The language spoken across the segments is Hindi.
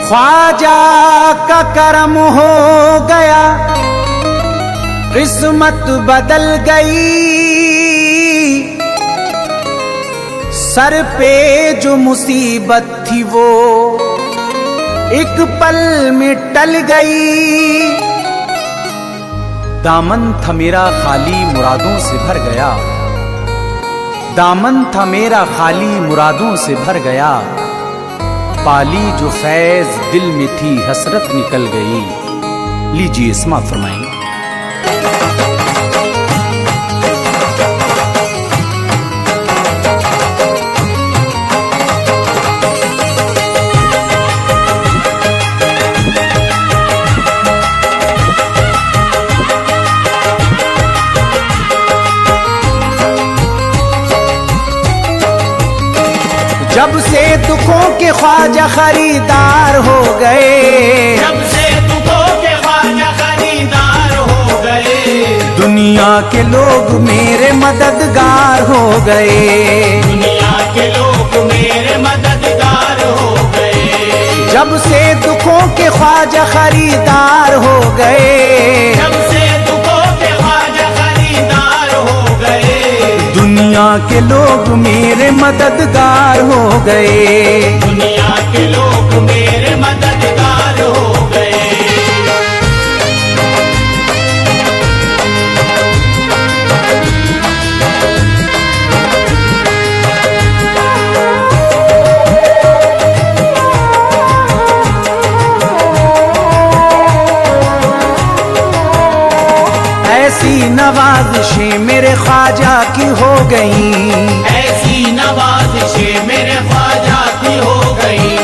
ख्वाजा का करम हो गया, किस्मत बदल गई। सर पे जो मुसीबत थी वो एक पल में टल गई। दामन था मेरा खाली मुरादों से भर गया, दामन था मेरा खाली मुरादों से भर गया। पाली जो फैज दिल में थी हसरत निकल गई। लीजिए इस्मा फरमाएंगे। जब से दुखों के ख्वाजा खरीदार हो गए, जब से दुखों के ख्वाजा खरीदार हो गए। दुनिया के लोग मेरे मददगार हो गए, दुनिया के लोग मेरे मददगार हो गए। जब से दुखों के ख्वाजा खरीदार हो गए, जब से दुखों के ख्वाजा खरीदार हो गए। दुनिया के लोग मेरे मददगार हो गए, दुनिया के लोग मेरे मददगार हो गए। ऐसी नवाज़िशें मेरे ख्वाजा की हो गई, ऐसी नवाज़िशें मेरे ख्वाजा की हो गई।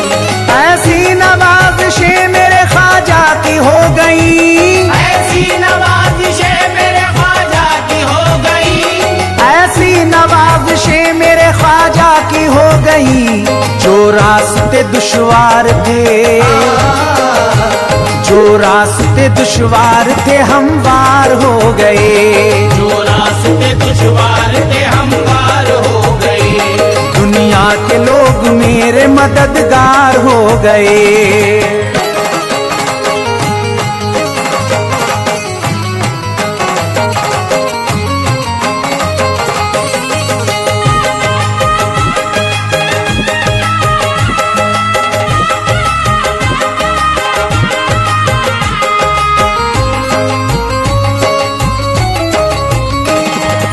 ऐसी नवाज़िशें मेरे ख्वाजा की हो गई, ऐसी नवाज़िशें मेरे ख्वाजा की हो गई। ऐसी नवाज़िशें मेरे ख्वाजा की हो गई। जो रास्ते दुश्वार थे, जो रास्ते दुश्वार थे हमवार हो गए, जो रास्ते दुश्वार थे हमवार हो गए। दुनिया के लोग मेरे मददगार हो गए।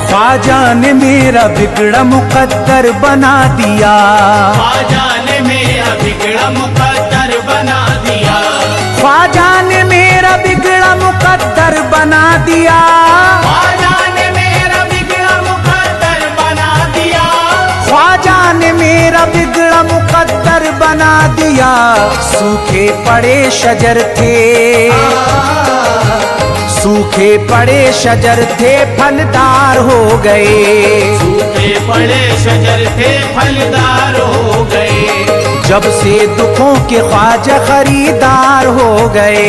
ख्वाजा ने मेरा बिगड़ा मुकद्दर बना दिया, ख्वाजा ने मेरा बिगड़ा मुकद्दर बना दिया। ख्वाजा ने मेरा बिगड़ा मुकद्दर बना दिया, ख्वाजा ने मेरा बिगड़ा मुकद्दर बना दिया। ख्वाजा ने मेरा बिगड़ा मुकद्दर बना दिया। सूखे पड़े शजर थे, सूखे पड़े शजर थे फलदार हो गए, सूखे पड़े शजर थे फलदार हो गए। जब से दुखों के ख्वाजा खरीदार हो गए।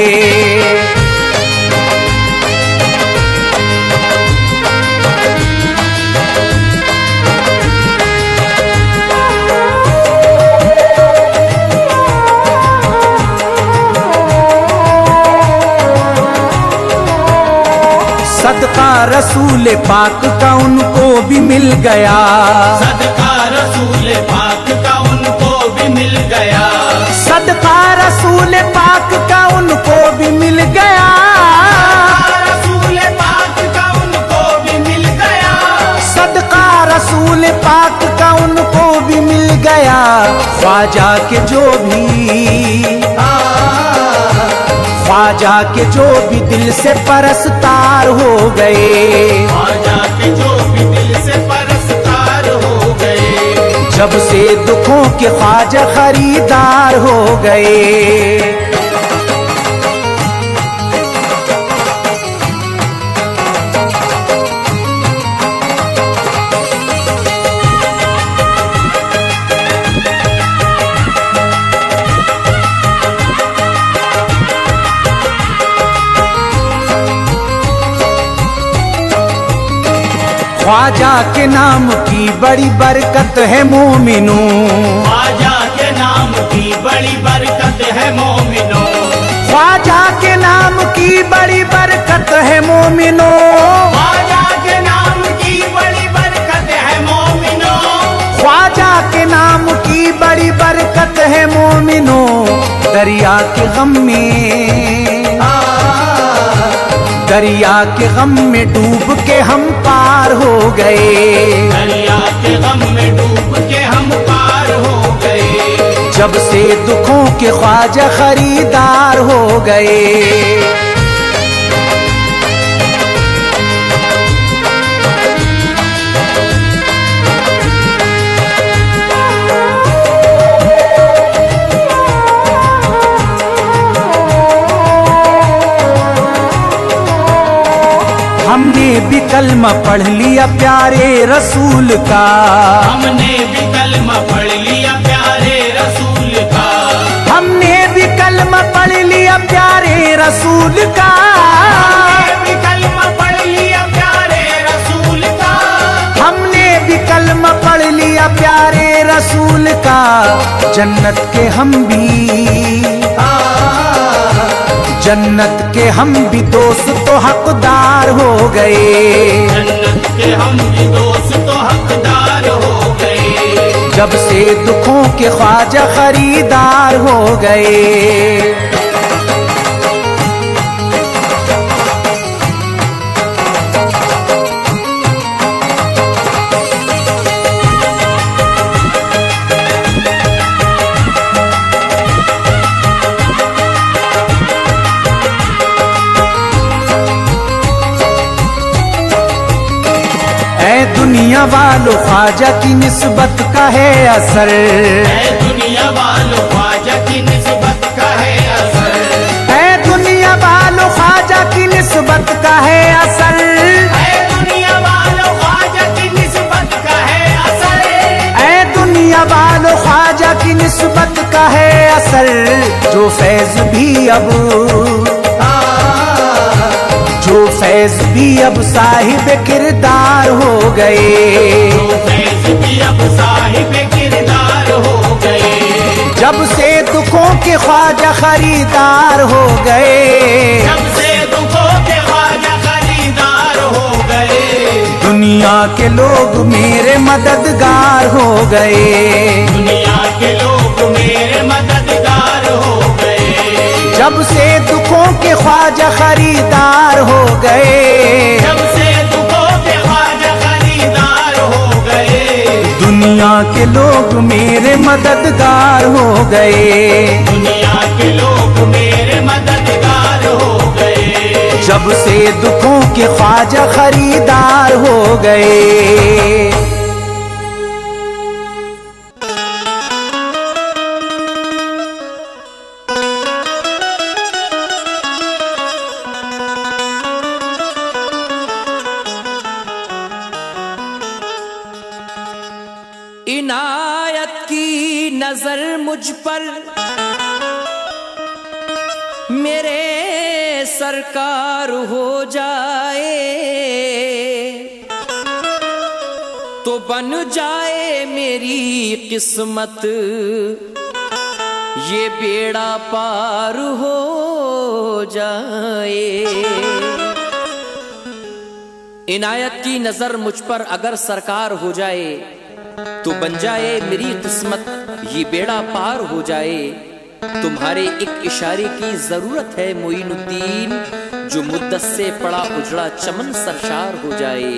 सदका रसूल पाक का उनको भी मिल गया, सदका रसूल पाक का उनको भी मिल गया। सदका रसूल पाक का उनको भी मिल गया, रसूल पाक का उनको भी मिल गया। सदका रसूल पाक का उनको भी मिल गया। ख्वाजा के जो भी, ख्वाजा के जो भी दिल से परस्तार हो गए, ख्वाजा के जो भी दिल से परस्तार हो गए। जब से दुखों के ख्वाजा खरीदार हो गए। ख्वाजा के नाम की बड़ी बरकत है मोमिनों, ख्वाजा के नाम की बड़ी बरकत है मोमिनों। की बड़ी बरकत है मोमिनो, ख्वाजा के नाम की बड़ी बरकत है मोमिनो, ख्वाजा के नाम की बड़ी बरकत है मोमिनो। दरिया के गम में, दरिया के गम में डूब के हम पार हो गए, दरिया के गम में डूब के हम पार हो गए। जब से दुखों के ख्वाजा खरीदार हो गए। हमने भी कलमा पढ़ लिया प्यारे रसूल का, हमने भी कलमा पढ़ लिया प्यारे रसूल का, हमने भी कलमा पढ़ लिया प्यारे रसूल का, हमने भी कलमा पढ़ लिया प्यारे रसूल का, हमने भी कलमा पढ़ लिया प्यारे रसूल का। जन्नत के हम भी, जन्नत के हम भी दोस्त तो हकदार हो गए, जन्नत के हम भी दोस्त तो हकदार हो गए। जब से दुखों के ख्वाजा खरीदार हो गए। दुनिया वालों ख्वाजा की निस्बत का है असर, दुनिया वालों ख्वाजा की निस्बत का है असर, दुनिया वालों ख्वाजा की निस्बत का है असर, दुनिया वालों ख्वाजा की निस्बत का है असर, दुनिया वालों ख्वाजा की निस्बत का है असर। जो फैज भी अब, जो फैज भी अब साहिब किरदार हो गए, जो फैज भी अब साहिब किरदार हो गए। जब से दुखों के ख्वाजा खरीदार हो गए, जब से दुखों के ख्वाजा खरीदार हो गए। दुनिया के लोग मेरे मददगार हो गए, दुनिया के लोग मेरे मददगार हो गए। जब से दुखों के ख्वाजा खरीदार हो गए, जब से दुखों के ख्वाजा खरीदार हो गए। दुनिया के लोग मेरे मददगार हो गए, दुनिया के लोग मेरे मददगार हो गए। जब से दुखों के ख्वाजा खरीदार हो गए। इनायत की नजर मुझ पर मेरे सरकार हो जाए तो बन जाए मेरी किस्मत, ये बेड़ा पार हो जाए। इनायत की नजर मुझ पर अगर सरकार हो जाए तो बन जाए मेरी किस्मत, ये बेड़ा पार हो जाए। तुम्हारे एक इशारे की जरूरत है मोइनुद्दीन, जो मुद्दत से पड़ा उजड़ा चमन सरशार हो जाए।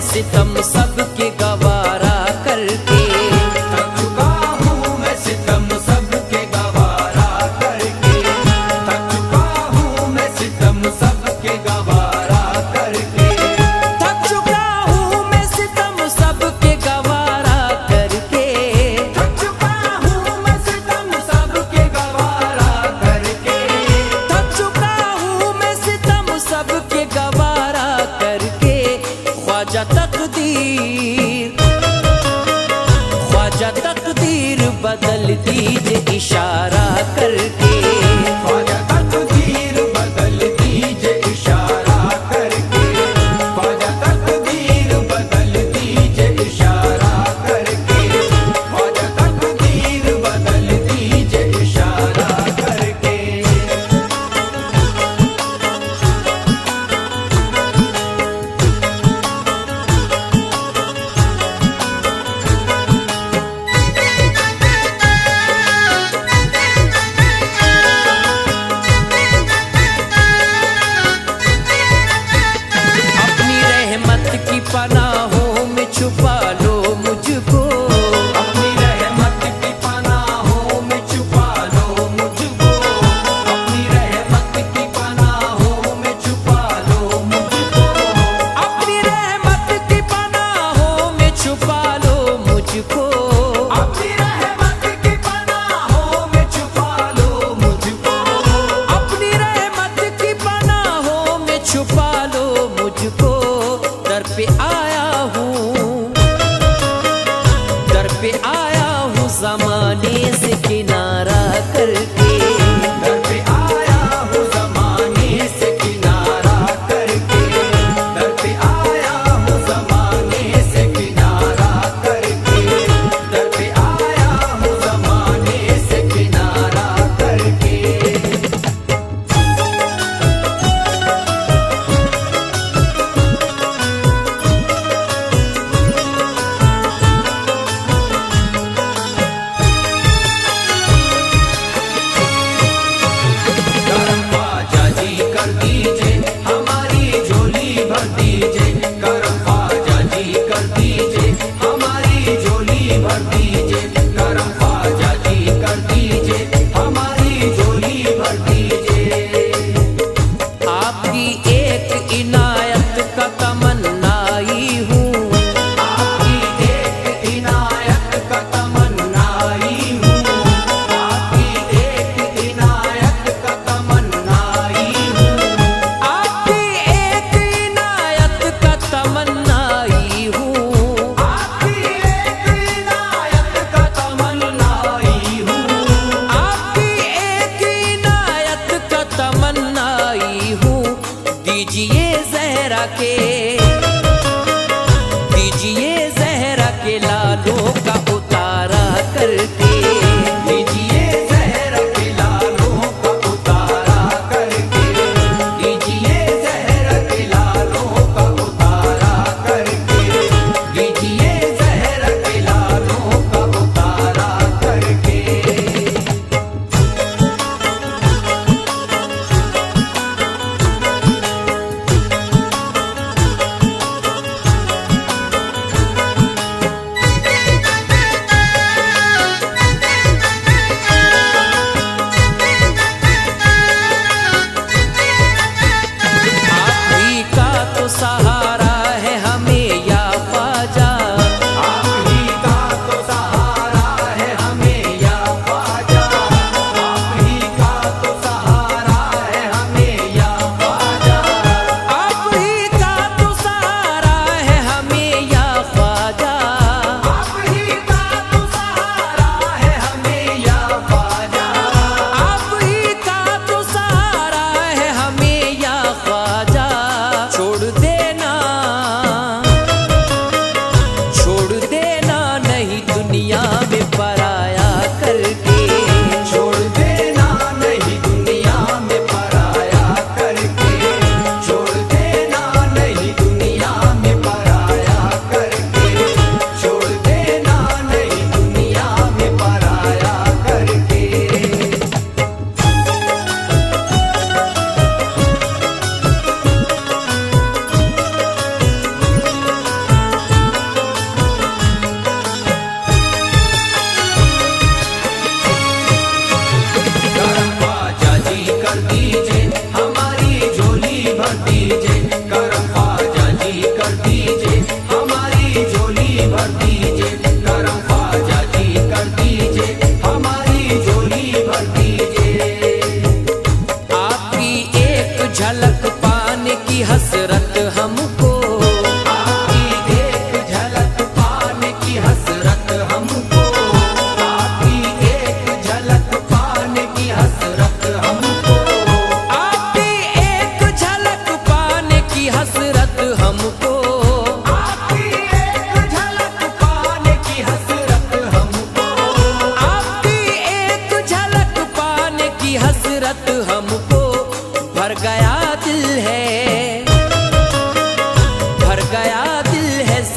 सितम सबके गवारा करके, थक चुका हूँ मैं सितम सबके गवारा करके, थक चुका हूँ मैं सितम सबके गवारा करके, थक चुका हूँ मैं सितम सबके गवारा करके, थक चुका हूँ ख्वाजा तकदीर बदल दीजिए इशारा करके। ख्वाजा तकदीर बदल दीजिए इशारा करके, ख्वाजा तकदीर बदल दीजिए इशारा करके, ख्वाजा तकदीर बदल दीजिए इशारा करके। अपनी रहमत की पनाहों में छुपा लो मुझको, अपनी रहमत की पनाहों में छुपा लो मुझको, अपनी रहमत की पनाहों में छुपा लो मुझको, अपनी रहमत की पनाहों में छुपा लो मुझको। अपनी रहमत की पनाहों में छुपा लो मुझको, अपनी रहमत की पनाहों में छुपा लो मुझको। दर पे आया हूँ, दर पे आया हूँ ज़माने से किनारा करके। दर पे आया हूँ ज़माने से किनारा करके, दर पे आया हूँ ज़माने से किनारा करके, दर पे आया हूँ ज़माने से किनारा करके। करम ख्वाजा जी कर दीजिए हमारी झोली भर दीजिए, करम ख्वाजा जी कर दीजिए हमारी झोली भर दीजिए, करम ख्वाजा जी कर दीजिए हमारी झोली भर दीजिए। आपकी एक इनायत का तमन्नाई हूँ, आपकी एक इनायत का तमन्नाई हूँ, आपकी एक इनायत का तमन्नाई हूँ, आपकी एक इनायत का तमन्नाई हूँ। आपकी एक इनायत का तमन्नाई हूँ, आपकी एक इनायत का तमन्नाई हूँ। दीजिए ज़हरा के, दीजिए ज़हरा के लालों का उतारा करके। दीजिए ज़हर के लालों का उतारा करके, दीजिए ज़हर के लालों का उतारा करके, दीजिए ज़हर के लालों का उतारा करके।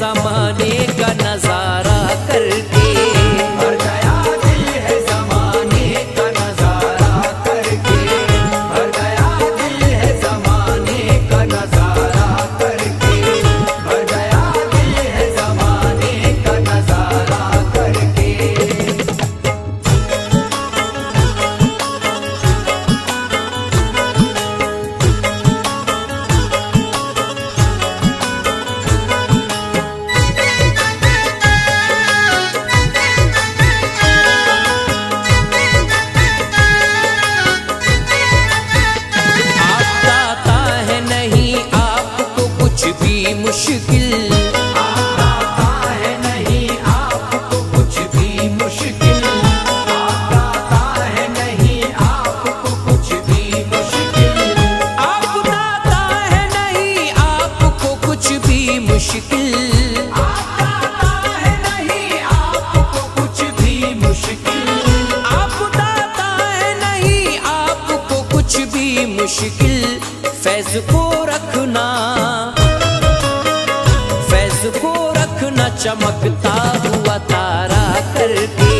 जमाने का नजारा करके। भर गया दिल है जमाने का नजारा करके, भर गया दिल है जमाने का नजारा करके, भर गया दिल है जमाने का नजारा करके। आता है नहीं आपको कुछ भी मुश्किल, आता है नहीं आपको कुछ भी मुश्किल, आता है नहीं आपको कुछ भी मुश्किल, आपदा है नहीं आपको कुछ भी मुश्किल, आता है नहीं आपको कुछ भी मुश्किल, आपदा है नहीं आपको कुछ भी मुश्किल। फैज को रखना, फैज को रखना चमकता हुआ तारा करके।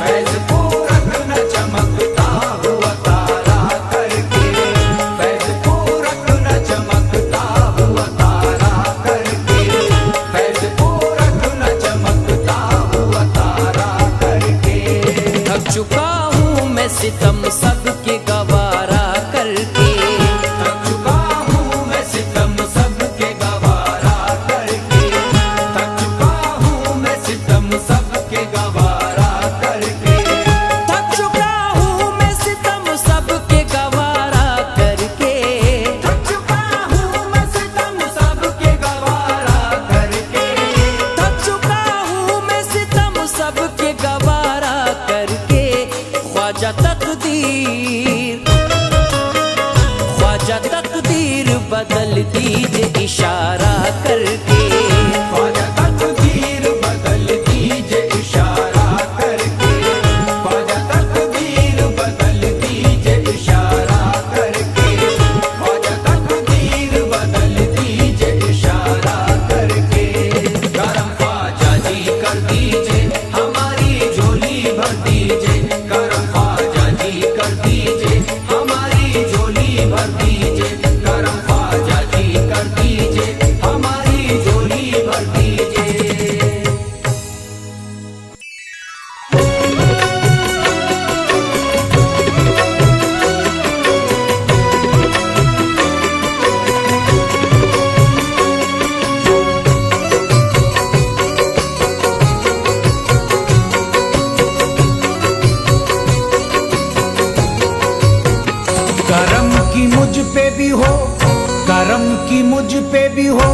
फैज़ को रखना चमकता हुआ तारा करके, फैज़ को रखना चमकता हुआ तारा करके, फैज़ को रखना चमकता हुआ तारा करके। थक चुका हूँ मैं सितम सबके गवारा करके। थक चुका हूँ मैं सितम सबके गवारा करके, थक चुका हूँ मैं सितम सबके गवारा करके, थक चुका हूँ मैं सितम सबके गवारा करके। थक चुका हूँ मैं सितम सबके गवारा करके, थक चुका हूँ मैं सितम सबके गवारा करके। ख्वाजा तकदीर, ख्वाजा तकदीर बदल दीजिए इशारा करके। ख्वाजा तकदीर बदल दीजिए इशारा करके, ख्वाजा तकदीर बदल दीजिए इशारा करके, ख्वाजा तकदीर बदल दीजिए इशारा करके। करम ख्वाजा जी कर दीजिए हमारी झोली भर दीजिए, करम ख्वाजा जी कर दीजिए हमारी झोली भर दीजिए, करम ख्वाजा जी कर दीजिए हमारी झोली भर दीजिए। करम की मुझ पे भी हो, करम की मुझ पे भी हो,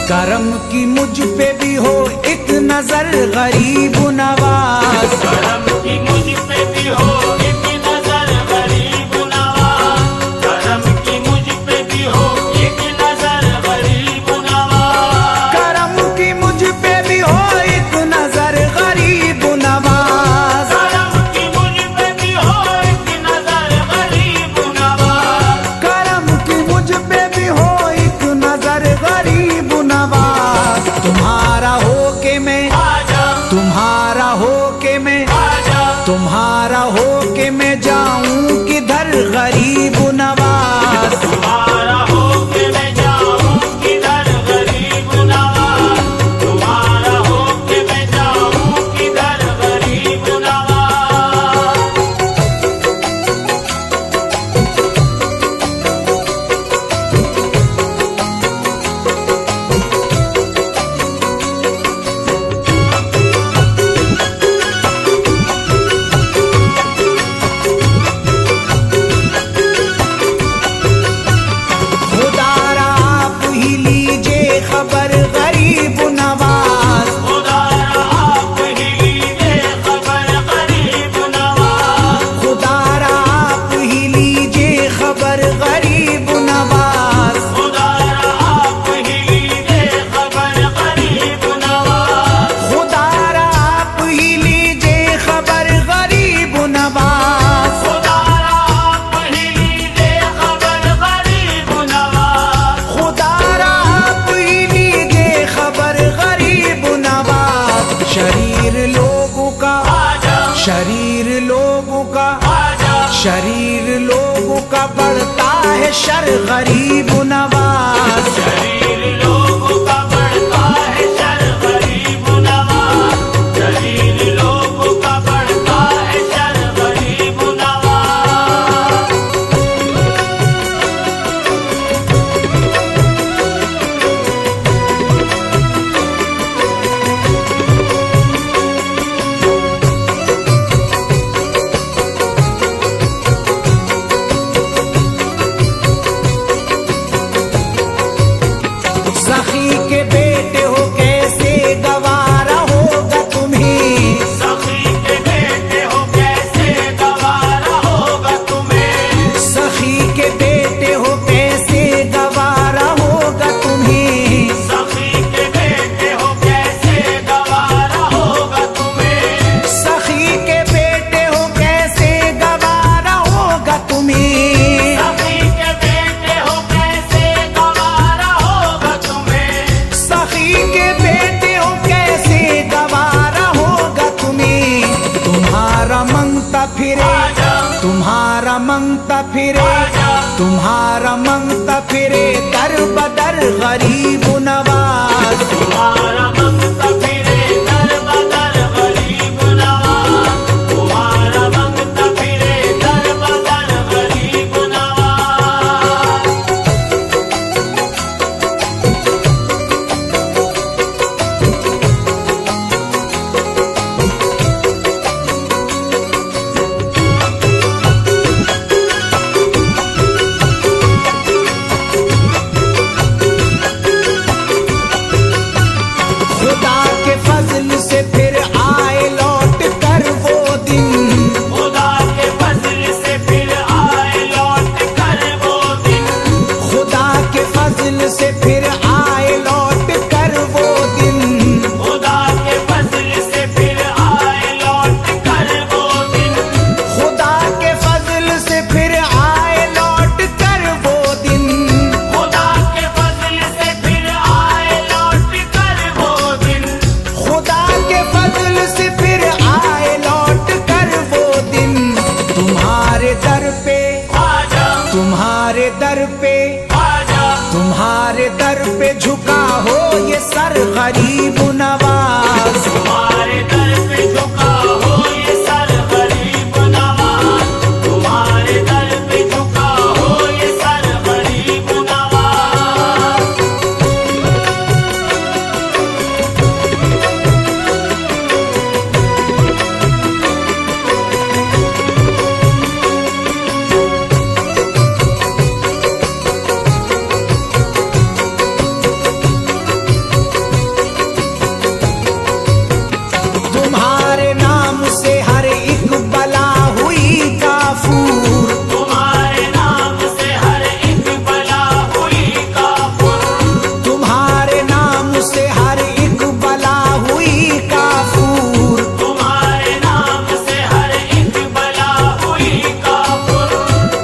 करम की मुझ पे भी हो एक नजर गरीब नवाज। करम की मुझ पे भी हो एक नजर गरीब नवाज, करम की मुझ पे भी हो एक नजर गरीब नवाज, करम की मुझ पे भी हो एक नजर गरीब नवाज। करम की मुझ पे भी हो एक नजर गरीब नवाज, करम की मुझ पे भी हो एक नजर गरीब नवाज। तुम्हारा हो के मैं, आजा तुम्हारा हो के मैं, आजा शरीर लोगों का बढ़ता है शर गरीब नवाज। शरीर लोगों का बढ़ता है शर गरीब नवाज। शरीर लोगों का बढ़ता है शर गरीब नवाज। सखी के बेटे हो कैसे गवारा होगा तुम्हें। सखी के बेटे हो कैसे गवारा होगा तुम्हें। सखी के बेटे हो कैसे गवारा होगा तुम्हें। सखी के बेटे हो कैसे गवारा होगा तुम्हें। सखी के बेटे हो कैसे गवारा होगा तुम्हें। सखी के बेटे हो कैसे गवारा होगा तुम्हें। सखी के बेटे हो कैसे गवारा होगा तुम्हें। तुम्हारा मंगता फिरे, तुम्हारा मंगता फिरे, तुम्हारा मंगता फिरे दर बदर गरीब नवाज। तुम्हारा मंगता फिरे दर बदर गरीब नवाज। तुम्हारा मंगता फिरे दर बदर गरीब नवाज। खुदा के फजल से फिर आए लौट कर वो दिन। खुदा के फजल से फिर आए लौट कर वो दिन। खुदा के फजल से फिर आए लौट कर वो दिन। खुदा के फजल से फिर आए लौट कर वो दिन। खुदा के फजल से फिर आए लौट कर वो दिन। खुदा के फजल से फिर आए लौट कर वो दिन। खुदा के फजल से फिर आए लौट कर वो दिन। तुम्हारे दर पे, आजा तुम्हारे दर पे, आजा तुम्हारे दर पे झुका हो ये सर गरीब नवाज। तुम्हारे दर पे झुका हो ये सर गरीब नवाज। तुम्हारे दर पे झुका हो ये सर गरीब नवाज। तुम्हारे नाम से हर एक बला हुई काफूर। तुम्हारे नाम से हर एक बला हुई काफूर। तुम्हारे नाम से हर एक बला हुई काफूर। तुम्हारे नाम से हर एक बला हुई काफूर।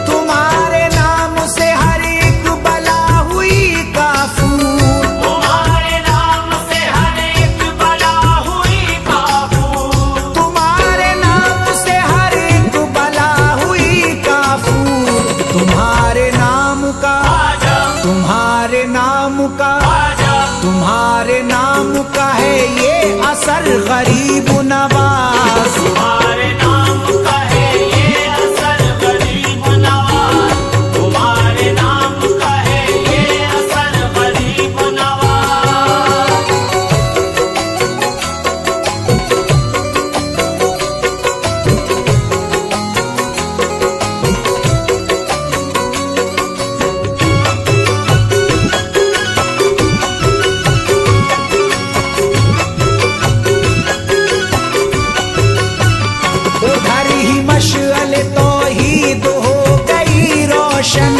तुम्हारे नाम से हर एक बला हुई काफूर। तुम्हारे नाम से हर एक बला हुई काफूर। तुम्हारे नाम से हर एक बला हुई काफूर। तुम्हारे नाम का, आजा तुम्हारे नाम का, आजा तुम्हारे नाम का है ये असर गरीब नवाज। तुम्हारे नाम का है ये असर गरीब नवाज। तुम्हारे नाम का है ये असर गरीब नवाज। उधर ही मशअल तौहीद हो गई रोशन।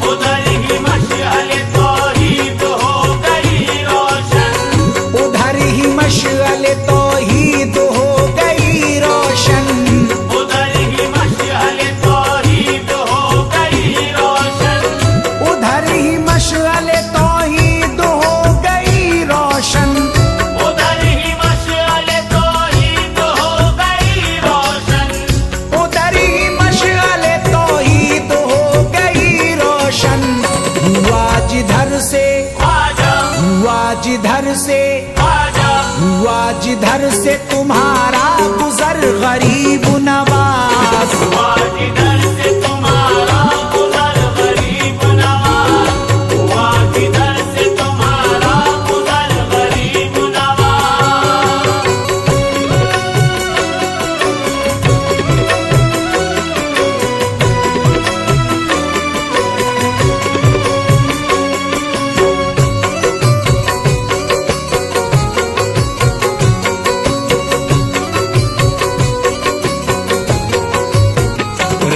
उधर ही मशअल तौहीद हो गई रोशन। उधर ही मशअल तौहीद हो गई रोशन। उधर ही मशअल तौहीद हो गई रोशन। उधर ही मशअल तौहीद हो गई रोशन। उधर ही मशअल तौहीद हो गई रोशन। उधर ही मशअल जिधर से तुम्हारा गुजर गरीब नवाज, हुआ जिधर से तुम्हारा गुजर गरीब नवाज, हुआ जिधर से तुम्हारा गुजर गरीब नवाज।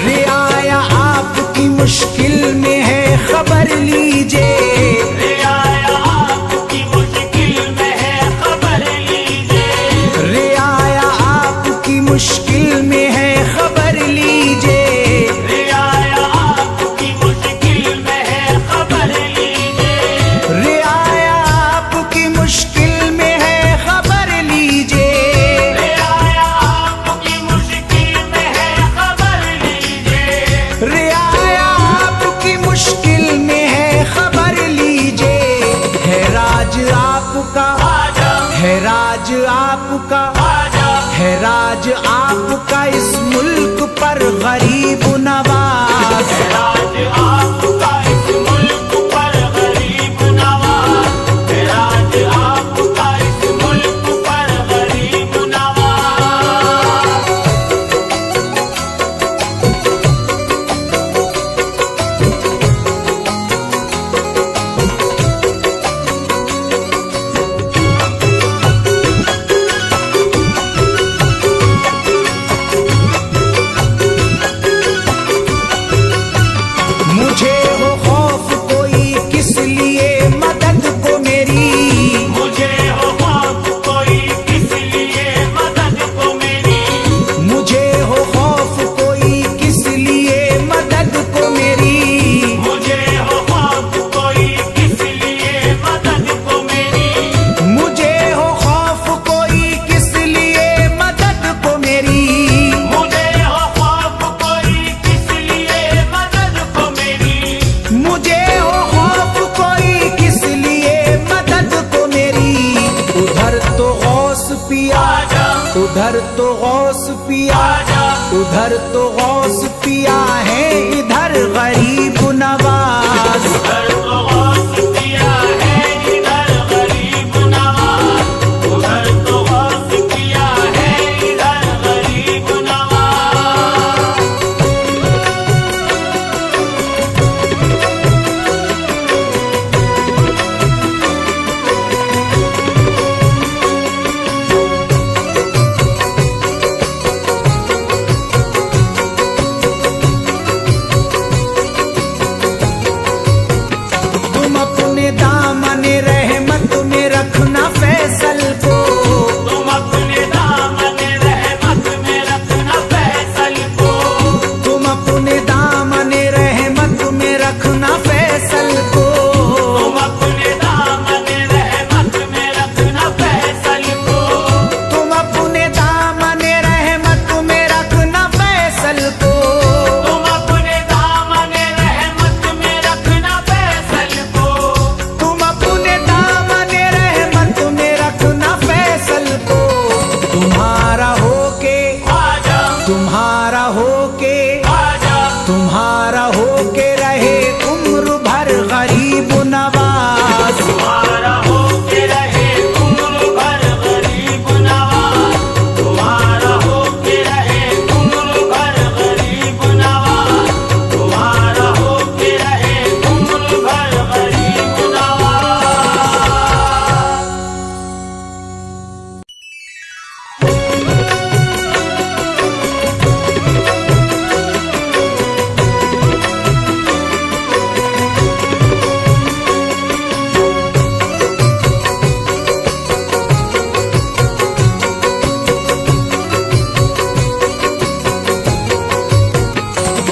रियाया आपकी मुश्किल में है खबर लीजिए, रियाया आपकी मुश्किल में है खबर लीजिए, रियाया आपकी मुश्किल में है खबर लीजिए, रियाया आपकी मुश्किल में है खबर लीजिए, रियाया आपकी मुश्किल में है खबर लीजिए, रियाया आपकी मुश्किल में है खबर लीजिए, रियाया आपकी मुश्किल में है खबर लीजिए। है राज आपका, आजा है राज आपका, आजा है राज आपका इस मुल्क पर गरीब नवाज, राज आपका इस मुल्क पर गरीब नवाज, राज आपका इस मुल्क पर गरीब नवाज। मुझे हो खौफ कोई किस लिए मदद को मेरी, मुझे हो खौफ कोई किस लिए मदद को मेरी, मुझे हो खौफ कोई किस लिए मदद को मेरी, मुझे हो खौफ कोई किस लिए मदद को मेरी, मुझे हो खौफ कोई किस लिए मदद को मेरी, मुझे हो खौफ कोई किस लिए मदद को मेरी, मुझे हो खौफ कोई किस लिए मदद को मेरी। उधर तो गौस पिया, आजा उधर तो गौस पिया, आजा उधर तो गौस पिया है, इधर गरीब नवाज, उधर तो गौस पिया है, इधर गरीब नवाज, उधर तो गौस पिया है, इधर गरीब नवाज। तुम अपने दामन रहमत में रखना फैसल को, तुम अपने दामन रहमत में रखना फैसल को, तुम अपने दामन रहमत में रखना फैसल को, तुम अपने दामन रहमत में रखना फैसल को, तुम अपने दामन रहमत में रखना फैसल को, तुम अपने दामन रहमत में रखना फैसल को, तुम अपने दामन रहमत में रखना फैसल को। तुम्हारा होके, आजा तुम्हारा होके, आजा तुम्हारा होके रहे उम्र भर गरीब नवाज, तुम्हारा होके रहे उम्र भर गरीब नवाज, तुम्हारा होके रहे उम्र भर गरीब नवाज, तुम्हारा होके रहे उम्र भर गरीब नवाज।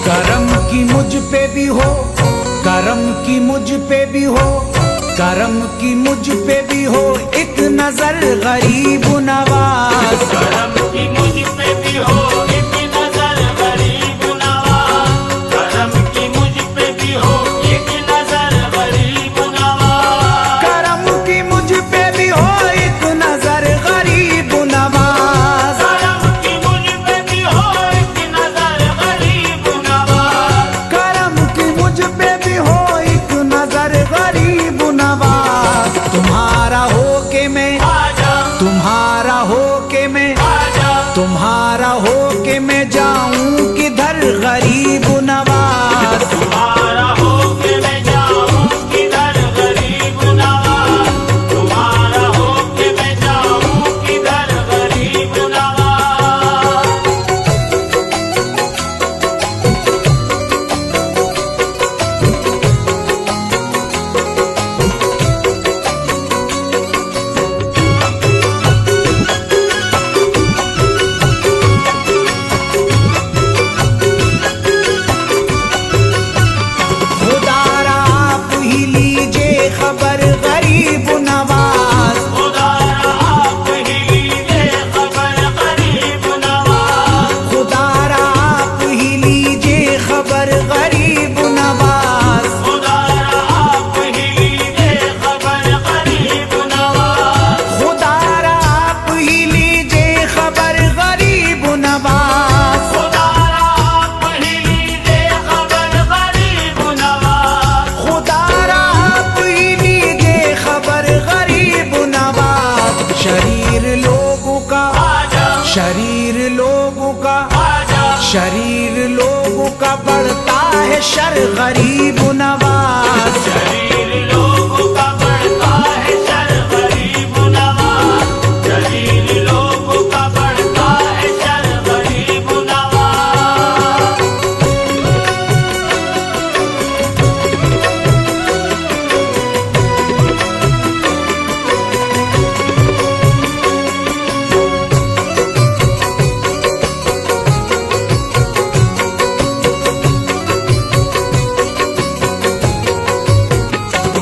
करम की मुझ पे भी हो, करम की मुझ पे भी हो, करम की मुझ पे भी हो एक नजर गरीब नवाज, करम की मुझ पे भी हो एक नजर गरीब नवाज, करम की मुझ पे भी हो एक नजर गरीब नवाज, करम की मुझ पे भी हो एक नजर गरीब तुम्हारा हो के मैं, तुम्हारा हो के मैं जाऊं किधर गरीब नवाज। तुम्हारा हो के मैं जाऊं किधर गरीब नवाज, तुम्हारा हो के मैं जाऊं किधर गरीब नवाज। खुदारा आप ही लीजिए खबर गरीब नवाज। खुदारा आप ही लीजिए खबर गरीब नवाज, खुदारा आप ही लीजिए खबर गरीब नवाज। खुदारा आप ही लीजिए खबर गरीब नवाज, खुदारा आप ही लीजिए खबर गरीब नवाज। खुदारा आप ही लीजिए खबर गरीब नवाज। खुदारा आप ही लीजिए खबर गरीब नवाज। शरीर लोगों का, शरीर लोगों का, शरीर लोगों का बढ़ता है शर गरीब नवाज। शरीर लोगों का बढ़ता है शर गरीब नवाज, शरीर लोगों का बढ़ता है शर गरीब नवाज।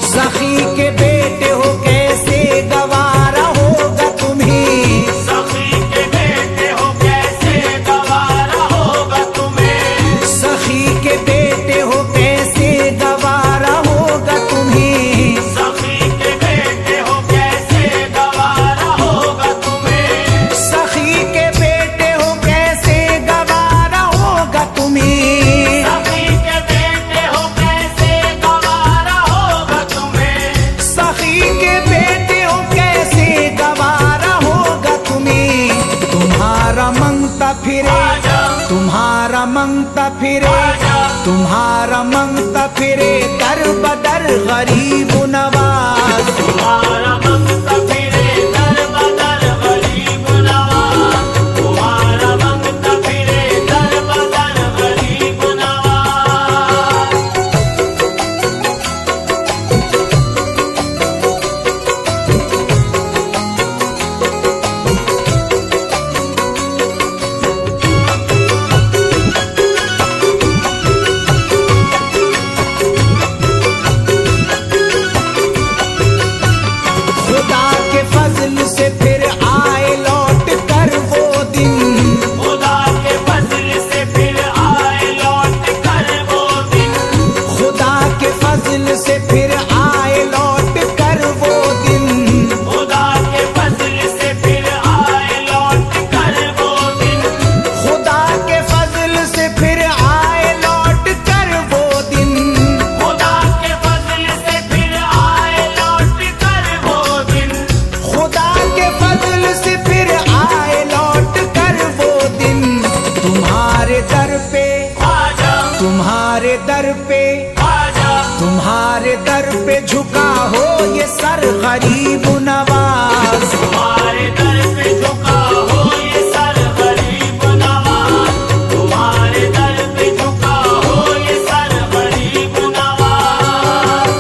सखी के बेटे हो कैसे गवारा होगा तुम्हें। सखी के बेटे हो कैसे गवारा होगा तुम्हें, सखी के बेटे हो कैसे गवारा होगा तुम्हें। सखी के बेटे हो कैसे गवारा होगा तुम्हें, सखी के बेटे हो कैसे गवारा होगा तुम्हें। सखी के बेटे हो कैसे गवारा होगा तुम्हें। सखी के बेटे हो कैसे गवारा होगा तुम्हें। तुम्हारा मंगता फिरे, तुम्हारा मंगता फिरे, तुम्हारा मंगता फिरे दर बदर गरीब नवाज। तुम्हारा मंगता फिरे दर बदर गरीब नवाज, तुम्हारा मंगता फिरे दर बदर गरीब नवाज। खुदा के फजल से फिर आए लौट कर वो दिन। खुदा के फजल से फिर आए लौट कर वो दिन, खुदा के फजल से फिर आए लौट कर वो दिन। खुदा के फजल से फिर आए लौट कर वो दिन, खुदा के फजल से फिर आए लौट कर वो दिन। खुदा के फजल से फिर आए लौट कर वो दिन, खुदा के फजल से फिर आए लौट कर वो दिन। तुम्हारे दर पे, आजा तुम्हारे दर पे, आजा, तुम्हारे दर पे झुका हो ये सर गरीब नवाज। तुम्हारे दर पे झुका हो ये सर गरीब नवाज, तुम्हारे दर पे झुका हो ये सर गरीब नवाज।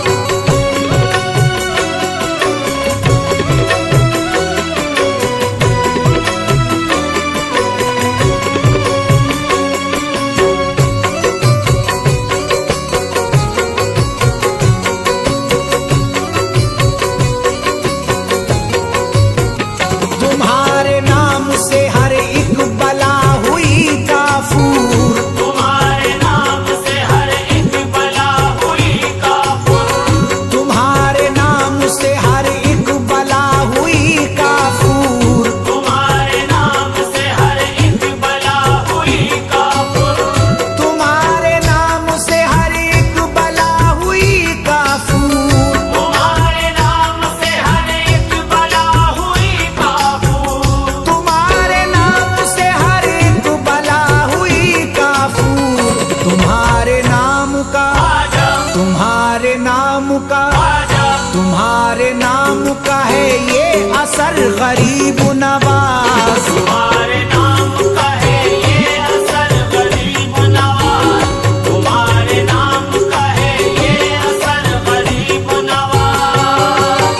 गुजर गरीब नवाज। तुम्हारे नाम का है ये असर गरीब नवाज, तुम्हारे नाम का है ये असर गरीब नवाज।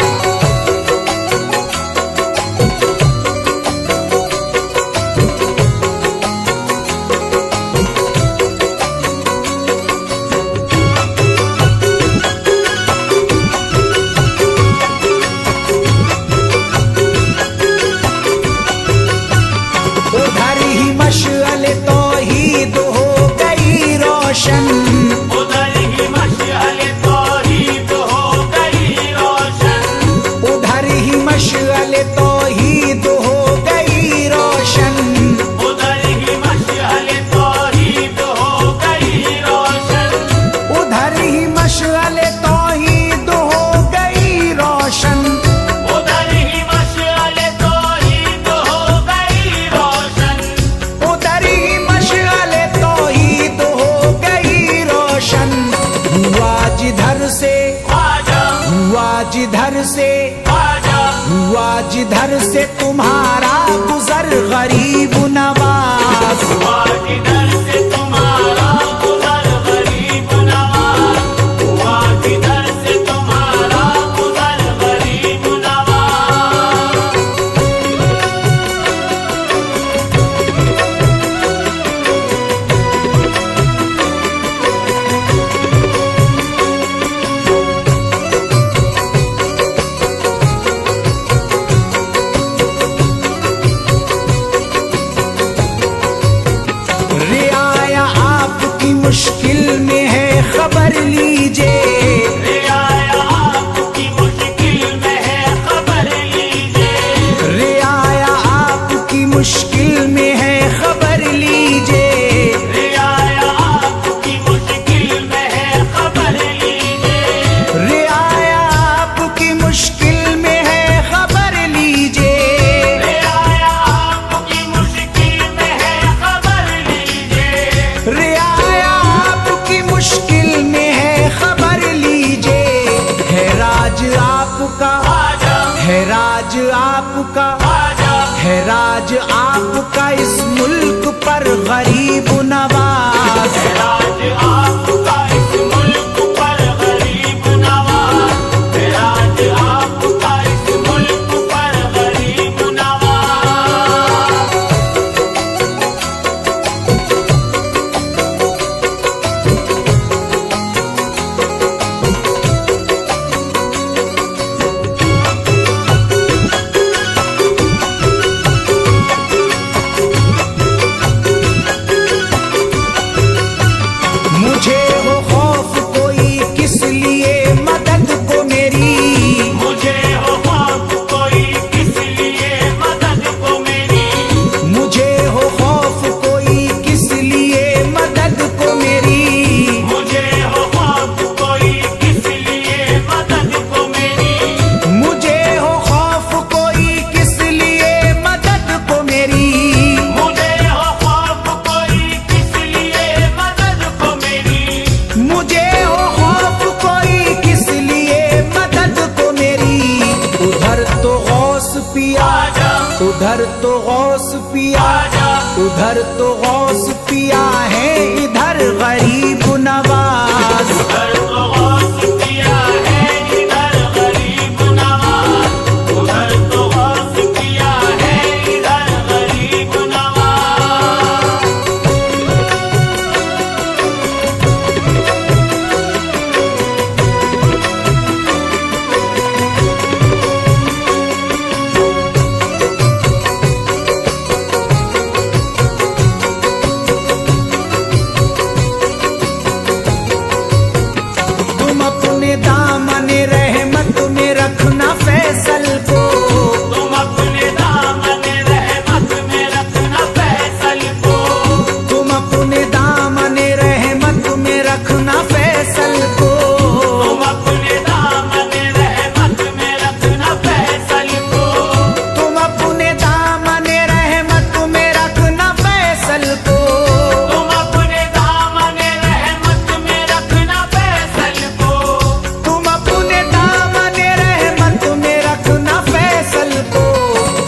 उधर ही मशअले तौहीद हो गई रोशन, उधर ही मशअले तौहीद हो गई रोशन, उधर ही मशअले तौहीद हो गई रोशन, उधर ही मशअले तौहीद हो गई रोशन, उधर ही मशअले तौहीद हो गई रोशन, उधर ही मशअले तौहीद हो गई रोशन। उधर ही मशअले तौहीद हो गई रोशन। हुआ जिधर से, आजा हुआ जिधर से, आजा हुआ जिधर से तुम्हारा गुजर गरीब नवाज। हुआ जिधर से तुम्हारा गुजर गरीब नवाज, हुआ जिधर से तुम्हारा गुजर गरीब नवाज। रियाया आपकी मुश्किल में है खबर लीजिए, रियाया आपकी मुश्किल में है खबर लीजिए, रियाया आपकी मुश्किल में है खबर लीजिए, रियाया आपकी मुश्किल में है खबर लीजिए, रियाया आपकी मुश्किल में है खबर लीजिए, रियाया आपकी मुश्किल में है खबर लीजिए। रियाया आपकी मुश्किल में है खबर लीजिए। है राज आपका, आजा है राज आपका, आजा है राज आपका इस मुल्क पर गरीब नवाज। राज आपका इस मुल्क पर गरीब नवाज, राज आपका इस मुल्क पर गरीब नवाज। मुझे हो खौफ कोई किस लिए मदद को मेरी, मुझे हो खौफ कोई किस लिए मदद को मेरी, मुझे हो खौफ कोई किस लिए मदद को मेरी, मुझे हो खौफ कोई किस लिए मदद को मेरी, मुझे हो खौफ कोई किस लिए मदद को मेरी, मुझे हो खौफ कोई किस लिए मदद को मेरी। मुझे हो खौफ कोई किस लिए मदद को मेरी। उधर तो गौस पिया, आजा उधर तो गौस पिया, आजा उधर तो गौस पिया है, इधर गरीब नवाज। उधर तो गौस पिया है, इधर गरीब नवाज, उधर तो गौस पिया है, इधर गरीब नवाज।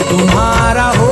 तुम्हारा हो